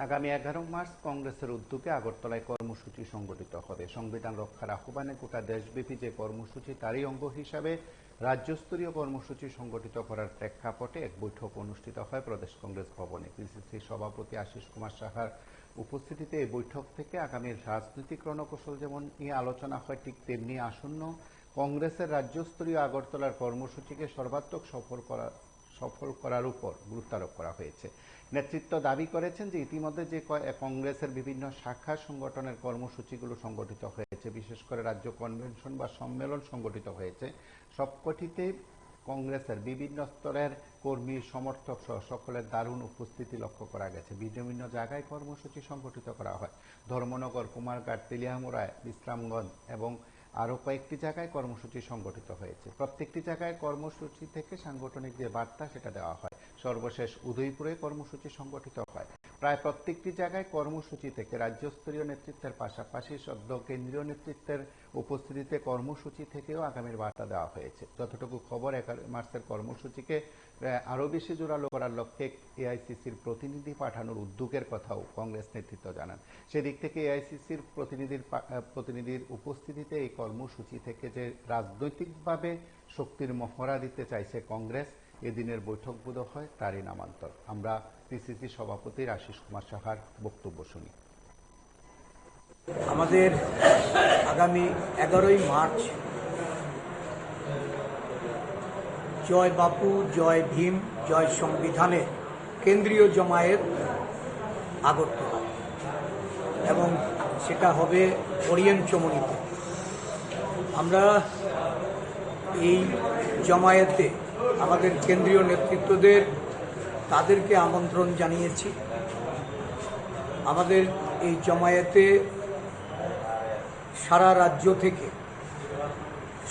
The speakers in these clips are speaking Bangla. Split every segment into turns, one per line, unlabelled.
আগামী 11 মার্চ কংগ্রেসের উদ্যোগে আগরতলায় কর্মসূচি সংগঠিত হবে। সংবিধান রক্ষার আহ্বানে গোটা দেশব্যাপী যে কর্মসূচি তারই অঙ্গ হিসাবে রাজ্যস্তরীয় কর্মসূচি সংগঠিত করার প্রেক্ষাপটে এক বৈঠক অনুষ্ঠিত হয় প্রদেশ কংগ্রেস ভবনে। পিসিসি সভাপতি আশিস কুমার সাহার উপস্থিতিতে এই বৈঠক থেকে আগামীর রাজনৈতিক রণকৌশল যেমন নিয়ে আলোচনা হয়, ঠিক তেমনি আসন্ন কংগ্রেসের রাজ্যস্তরীয় আগরতলার কর্মসূচিকে সর্বাত্মক সফল করার উপর গুরুত্ব আরোপ করা হয়েছে। নেতৃত্ব দাবি করেছেন যে ইতিমধ্যে যে কংগ্রেসের বিভিন্ন শাখা সংগঠনের কর্মসূচিগুলো সংগঠিত হয়েছে, বিশেষ করে রাজ্য কনভেনশন বা সম্মেলন সংগঠিত হয়েছে, সবকটিতে কংগ্রেসের বিভিন্ন স্তরের কর্মী সমর্থক সহ সকলের দারুণ উপস্থিতি লক্ষ্য করা গেছে। বিভিন্ন জায়গায় কর্মসূচি সংগঠিত করা হয়। ধর্মনগর, কুমারঘাট, তেলিয়ামুড়া, বিশ্রামগঞ্জ এবং আরও কয়েকটি জায়গায় কর্মসূচি সংগঠিত হয়েছে। প্রত্যেকটি জায়গায় কর্মসূচি থেকে সাংগঠনিক যে বার্তা সেটা দেওয়া হয়। সর্বশেষ উদয়পুরে কর্মসূচি সংগঠিত হয়। প্রায় প্রত্যেকটি জায়গায় কর্মসূচি থেকে রাজ্যস্তরীয় নেতৃত্বের পাশাপাশি সদ্য কেন্দ্রীয় নেতৃত্বের উপস্থিতিতে কর্মসূচি থেকেও আগামীর বার্তা দেওয়া হয়েছে। যতটুকু খবর, 11 মার্চের কর্মসূচিকে আরও বেশি জোরালো করার লক্ষ্যে এআইসিসির প্রতিনিধি পাঠানোর উদ্যোগের কথাও কংগ্রেস নেতৃত্ব জানান। সেদিক থেকে এআইসিসির প্রতিনিধির উপস্থিতিতে এই কর্মসূচি থেকে যে রাজনৈতিকভাবে শক্তির মহড়া দিতে চাইছে কংগ্রেস, এদিনের বৈঠক বোধ হয় তারই নামান্তর। আমরা পিসিসি সভাপতির আশিস কুমার সাহার বক্তব্য শুনি।
আমাদের আগামী 11ই মার্চ জয় বাপু, জয় ভীম, জয় সংবিধানের কেন্দ্রীয় জমায়েত আগরতলা, এবং সেটা হবে ওরিয়েন্ট চমনিতে। আমরা এই জমায়েতে আমাদের কেন্দ্রীয় নেতৃত্বদের তাদেরকে আমন্ত্রণ জানিয়েছি। আমাদের এই জমায়েতে সারা রাজ্য থেকে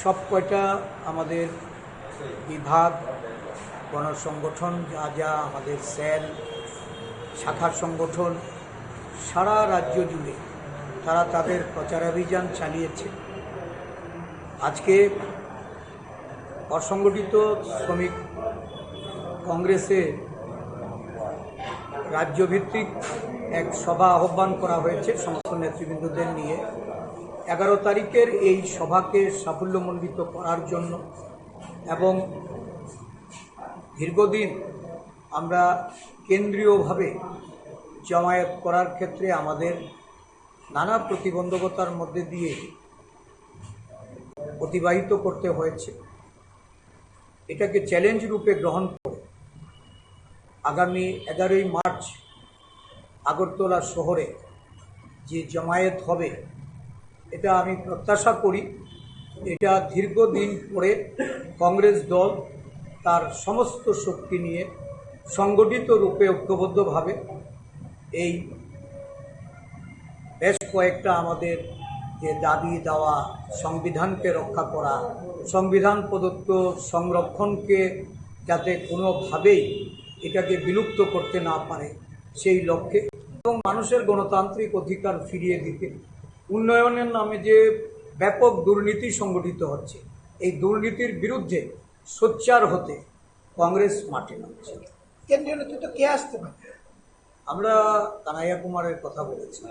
সব কয়টা আমাদের বিভাগ, গণসংগঠন, যা আমাদের সেল, শাখা সংগঠন, সারা রাজ্য জুড়ে তারা তাদের প্রচারাভিযান চালিয়েছে। আজকে অসংগঠিত শ্রমিক কংগ্রেসে রাজ্যভিত্তিক এক সভা আহ্বান করা হয়েছে সমস্ত নেতৃবৃন্দদের নিয়ে। 11 তারিখের এই সভাকে সাফল্যমণ্ডিত করার জন্য এবং দীর্ঘদিন আমরা কেন্দ্রীয়ভাবে জমায়েত করার ক্ষেত্রে আমাদের নানা প্রতিবন্ধকতার মধ্যে দিয়ে অতিবাহিত করতে হয়েছে, এটাকে চ্যালেঞ্জ রূপে গ্রহণ করে আগামী 11ই মার্চ আগরতলা শহরে যে জমায়েত হবে, এটা আমি প্রত্যাশা করি এটা দীর্ঘদিন পরে কংগ্রেস দল তার সমস্ত শক্তি নিয়ে সংগঠিত রূপে ঐক্যবদ্ধভাবে এই বেশ কয়েকটা আমাদের যে দাবি দেওয়া, সংবিধানকে রক্ষা করা, সংবিধান প্রদত্ত সংরক্ষণকে যাতে কোনোভাবেই এটাকে বিলুপ্ত করতে না পারে সেই লক্ষ্যে, এবং মানুষের গণতান্ত্রিক অধিকার ফিরিয়ে দিতে, উন্নয়নের নামে যে ব্যাপক দুর্নীতি সংগঠিত হচ্ছে, এই দুর্নীতির বিরুদ্ধে সোচ্চার হতে কংগ্রেস মাঠে নামছে।
কেন্দ্রীয় নেতৃত্ব কে আসতে পারে?
আমরা কানাইয়া কুমারের কথা বলেছি,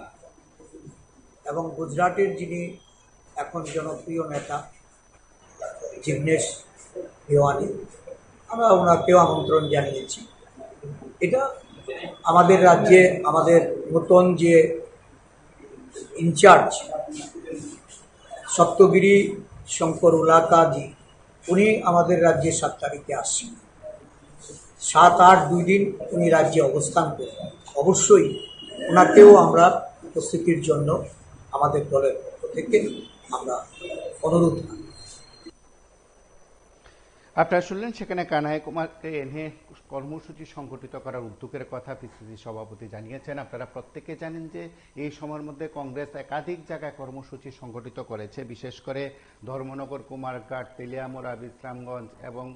এবং গুজরাটের যিনি এখন জনপ্রিয় নেতা জিগ্নেশ মেওয়ানি, আমরা ওনাকেও আমন্ত্রণ জানিয়েছি। এটা আমাদের রাজ্যে আমাদের নতুন যে ইনচার্জ সপ্তগিরি শঙ্কর উলাকাজি, উনি আমাদের রাজ্যে 7 তারিখে আসছেন। 7, 8, 2 দিন উনি রাজ্যে অবস্থান করবেন। অবশ্যই ওনাকেও আমরা উপস্থিতির জন্য আমাদের দলের পক্ষ থেকে আমরা অনুরোধ করি।
আপনারা শুনলেন সেখানে কানাইয়া কুমারকে এনে কর্মসূচি সংগঠিত করার উদ্যোগের কথা পিসিসি সভাপতি জানিয়েছেন। আপনারা প্রত্যেকে জানেন যে এই সময়ের মধ্যে কংগ্রেস একাধিক জায়গায় কর্মসূচি সংগঠিত করেছে, বিশেষ করে ধর্মনগর, কুমারঘাট, তেলিয়ামুড়া, বিশ্রামগঞ্জ এবং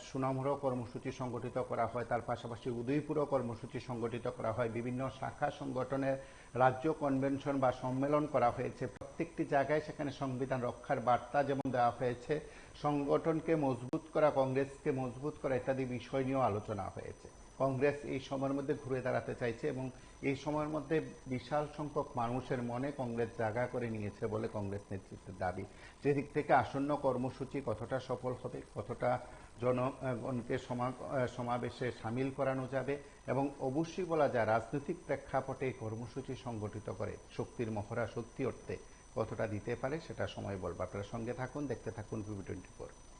সুনামুড়াও কর্মসূচি সংগঠিত করা হয়। তার পাশাপাশি উদয়পুরও কর্মসূচি সংগঠিত করা হয়। বিভিন্ন শাখা সংগঠনের রাজ্য কনভেনশন বা সম্মেলন করা হয়েছে। প্রত্যেকটি জায়গায় সেখানে সংবিধান রক্ষার বার্তা যেমন দেওয়া হয়েছে, সংগঠনকে মজবুত করা, কংগ্রেসকে মজবুত করা ইত্যাদি বিষয় নিয়েও আলোচনা হয়েছে। কংগ্রেস এই সময়ের মধ্যে ঘুরে দাঁড়াতে চাইছে এবং এই সময়ের মধ্যে বিশাল সংখ্যক মানুষের মনে কংগ্রেস জায়গা করে নিয়েছে বলে কংগ্রেস নেতৃত্বের দাবি। যেদিক থেকে আসন্ন কর্মসূচি কতটা সফল হবে, কতটা জনগণকে সমাবেশে সামিল করানো যাবে এবং অবশ্যই বলা যায় রাজনৈতিক প্রেক্ষাপটে এই কর্মসূচি সংগঠিত করে শক্তির মহড়া সত্যি অর্থে কতটা দিতে পারে সেটা সময় বলবে। আপনারা সঙ্গে থাকুন, দেখতে থাকুন ভিভি 24।